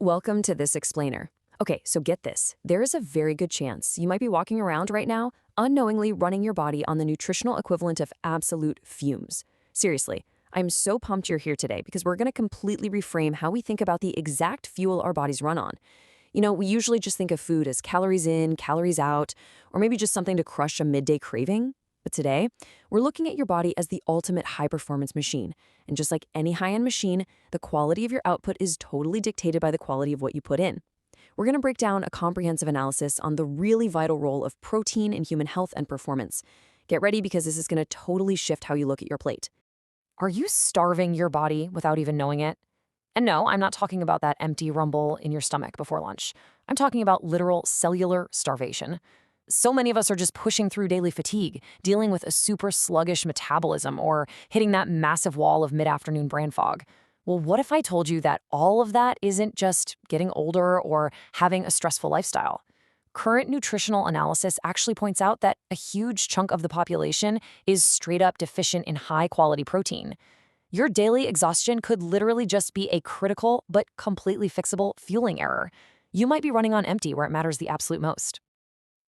Welcome to this explainer. Okay, so get this. There is a very good chance you might be walking around right now unknowingly running your body on the nutritional equivalent of absolute fumes. Seriously, I'm so pumped you're here today because we're going to completely reframe how we think about the exact fuel our bodies run on. We usually just think of food as calories in, calories out, or maybe just something to crush a midday craving. But today, we're looking at your body as the ultimate high-performance machine. And just like any high-end machine, the quality of your output is totally dictated by the quality of what you put in. We're going to break down a comprehensive analysis on the really vital role of protein in human health and performance. Get ready because this is going to totally shift how you look at your plate. Are you starving your body without even knowing it? And no, I'm not talking about that empty rumble in your stomach before lunch. I'm talking about literal cellular starvation. So many of us are just pushing through daily fatigue, dealing with a super sluggish metabolism, or hitting that massive wall of mid-afternoon brain fog. Well, what if I told you that all of that isn't just getting older or having a stressful lifestyle? Current nutritional analysis actually points out that a huge chunk of the population is straight up deficient in high-quality protein. Your daily exhaustion could literally just be a critical but completely fixable fueling error. You might be running on empty where it matters the absolute most.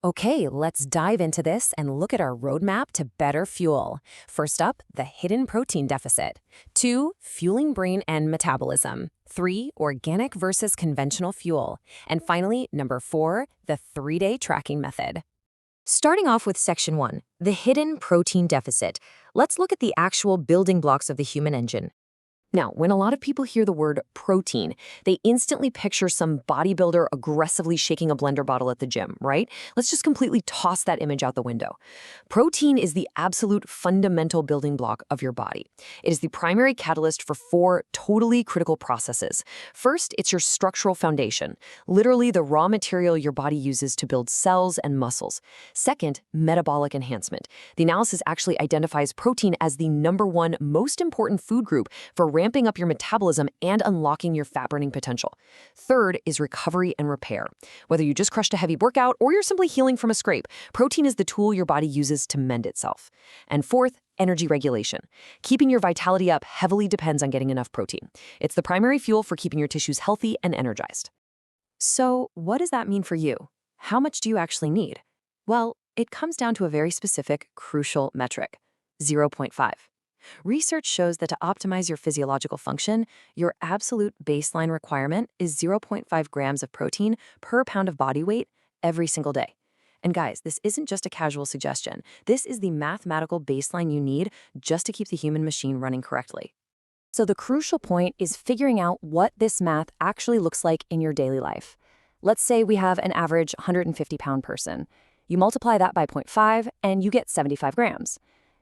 Okay, let's dive into this and look at our roadmap to better fuel. First up, the hidden protein deficit. 2, fueling brain and metabolism. 3, organic versus conventional fuel. And finally, number 4, the 3-day tracking method. Starting off with section 1, the hidden protein deficit. Let's look at the actual building blocks of the human engine. Now, when a lot of people hear the word protein, they instantly picture some bodybuilder aggressively shaking a blender bottle at the gym, right? Let's just completely toss that image out the window. Protein is the absolute fundamental building block of your body. It is the primary catalyst for 4 totally critical processes. First, it's your structural foundation, literally the raw material your body uses to build cells and muscles. Second, metabolic enhancement. The analysis actually identifies protein as the #1 most important food group for ramping up your metabolism and unlocking your fat-burning potential. Third is recovery and repair. Whether you just crushed a heavy workout or you're simply healing from a scrape, protein is the tool your body uses to mend itself. And fourth, energy regulation. Keeping your vitality up heavily depends on getting enough protein. It's the primary fuel for keeping your tissues healthy and energized. So, what does that mean for you? How much do you actually need? Well, it comes down to a very specific, crucial metric: 0.5. Research shows that to optimize your physiological function, your absolute baseline requirement is 0.5 grams of protein per pound of body weight every single day. And guys, this isn't just a casual suggestion. This is the mathematical baseline you need just to keep the human machine running correctly. So the crucial point is figuring out what this math actually looks like in your daily life. Let's say we have an average 150-pound person. You multiply that by 0.5 and you get 75 grams.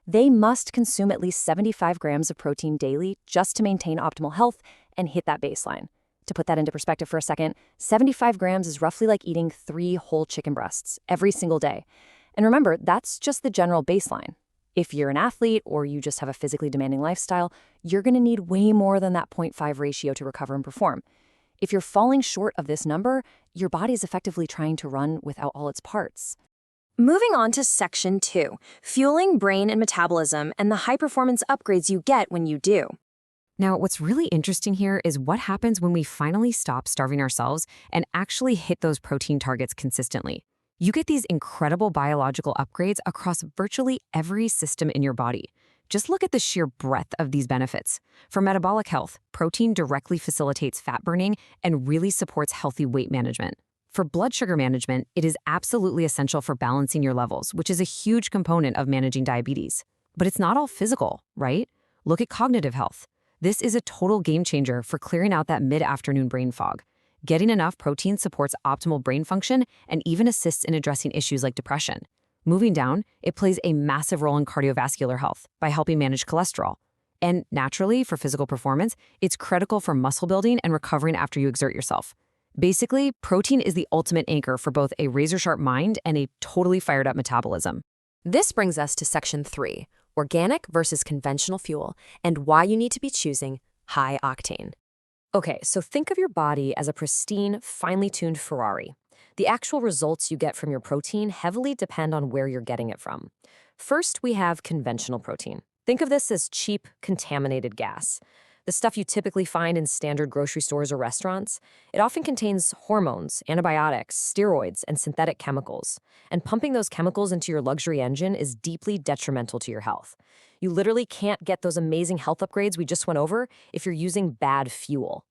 They must consume at least 75 grams of protein daily just to maintain optimal health and hit that baseline. To put that into perspective for a second, 75 grams is roughly like eating 3 whole chicken breasts every single day. And remember, that's just the general baseline. If you're an athlete or you just have a physically demanding lifestyle, you're going to need way more than that 0.5 ratio to recover and perform. If you're falling short of this number, your body is effectively trying to run without all its parts. Moving on to section 2, fueling brain and metabolism and the high-performance upgrades you get when you do. Now, what's really interesting here is what happens when we finally stop starving ourselves and actually hit those protein targets consistently. You get these incredible biological upgrades across virtually every system in your body. Just look at the sheer breadth of these benefits. For metabolic health, protein directly facilitates fat burning and really supports healthy weight management. For blood sugar management, it is absolutely essential for balancing your levels, which is a huge component of managing diabetes. But it's not all physical, right? Look at cognitive health. This is a total game changer for clearing out that mid-afternoon brain fog. Getting enough protein supports optimal brain function and even assists in addressing issues like depression. Moving down, it plays a massive role in cardiovascular health by helping manage cholesterol. And naturally, for physical performance, it's critical for muscle building and recovering after you exert yourself. Basically, protein is the ultimate anchor for both a razor-sharp mind and a totally fired-up metabolism. This brings us to section 3, organic versus conventional fuel, and why you need to be choosing high octane. Okay, so think of your body as a pristine, finely tuned Ferrari. The actual results you get from your protein heavily depend on where you're getting it from. First, we have conventional protein. Think of this as cheap, contaminated gas. the stuff you typically find in standard grocery stores or restaurants. It often contains hormones, antibiotics, steroids, and synthetic chemicals. And pumping those chemicals into your luxury engine is deeply detrimental to your health. You literally can't get those amazing health upgrades we just went over if you're using bad fuel.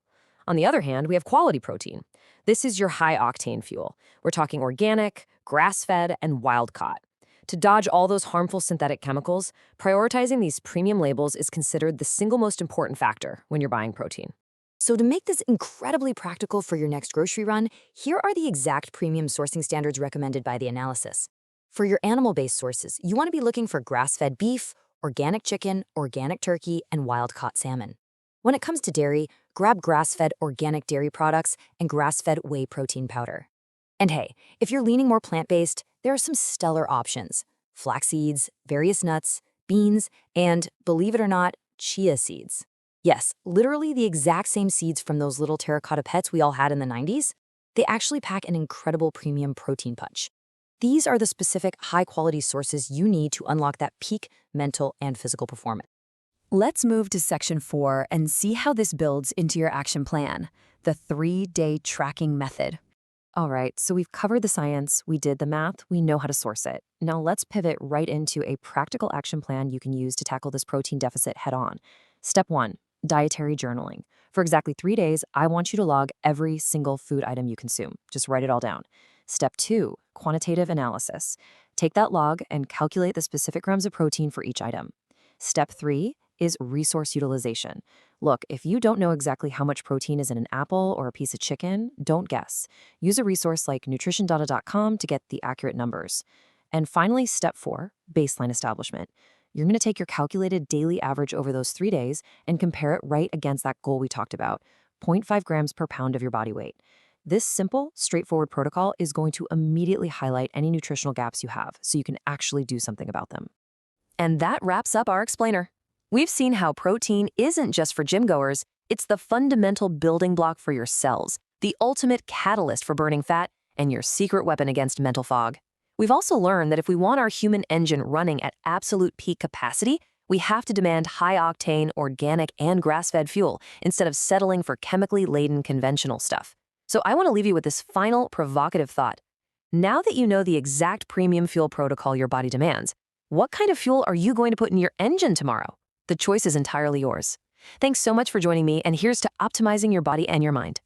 On the other hand, we have quality protein. This is your high-octane fuel. We're talking organic, grass-fed, and wild-caught. To dodge all those harmful synthetic chemicals, prioritizing these premium labels is considered the single most important factor when you're buying protein. So to make this incredibly practical for your next grocery run, here are the exact premium sourcing standards recommended by the analysis. For your animal-based sources, you want to be looking for grass-fed beef, organic chicken, organic turkey, and wild-caught salmon. When it comes to dairy, grab grass-fed organic dairy products and grass-fed whey protein powder. And hey, if you're leaning more plant-based, there are some stellar options: flax seeds, various nuts, beans, and, believe it or not, chia seeds. Yes, literally the exact same seeds from those little terracotta pets we all had in the 90s. They actually pack an incredible premium protein punch. These are the specific high-quality sources you need to unlock that peak mental and physical performance. Let's move to Section 4 and see how this builds into your action plan, the 3-day tracking method. All right, so we've covered the science, we did the math, we know how to source it. Now let's pivot right into a practical action plan you can use to tackle this protein deficit head on. Step 1, dietary journaling. For exactly 3 days, I want you to log every single food item you consume. Just write it all down. Step 2, quantitative analysis. Take that log and calculate the specific grams of protein for each item. Step 3 is resource utilization. Look, if you don't know exactly how much protein is in an apple or a piece of chicken, don't guess. Use a resource like nutritiondata.com to get the accurate numbers. And finally, step 4, baseline establishment. You're going to take your calculated daily average over those 3 days and compare it right against that goal we talked about, 0.5 grams per pound of your body weight. This simple, straightforward protocol is going to immediately highlight any nutritional gaps you have so you can actually do something about them. And that wraps up our explainer. We've seen how protein isn't just for gym goers, it's the fundamental building block for your cells, the ultimate catalyst for burning fat, and your secret weapon against mental fog. We've also learned that if we want our human engine running at absolute peak capacity, we have to demand high-octane, organic, and grass-fed fuel instead of settling for chemically laden conventional stuff. So I want to leave you with this final provocative thought. Now that you know the exact premium fuel protocol your body demands, what kind of fuel are you going to put in your engine tomorrow? The choice is entirely yours. Thanks so much for joining me, and here's to optimizing your body and your mind.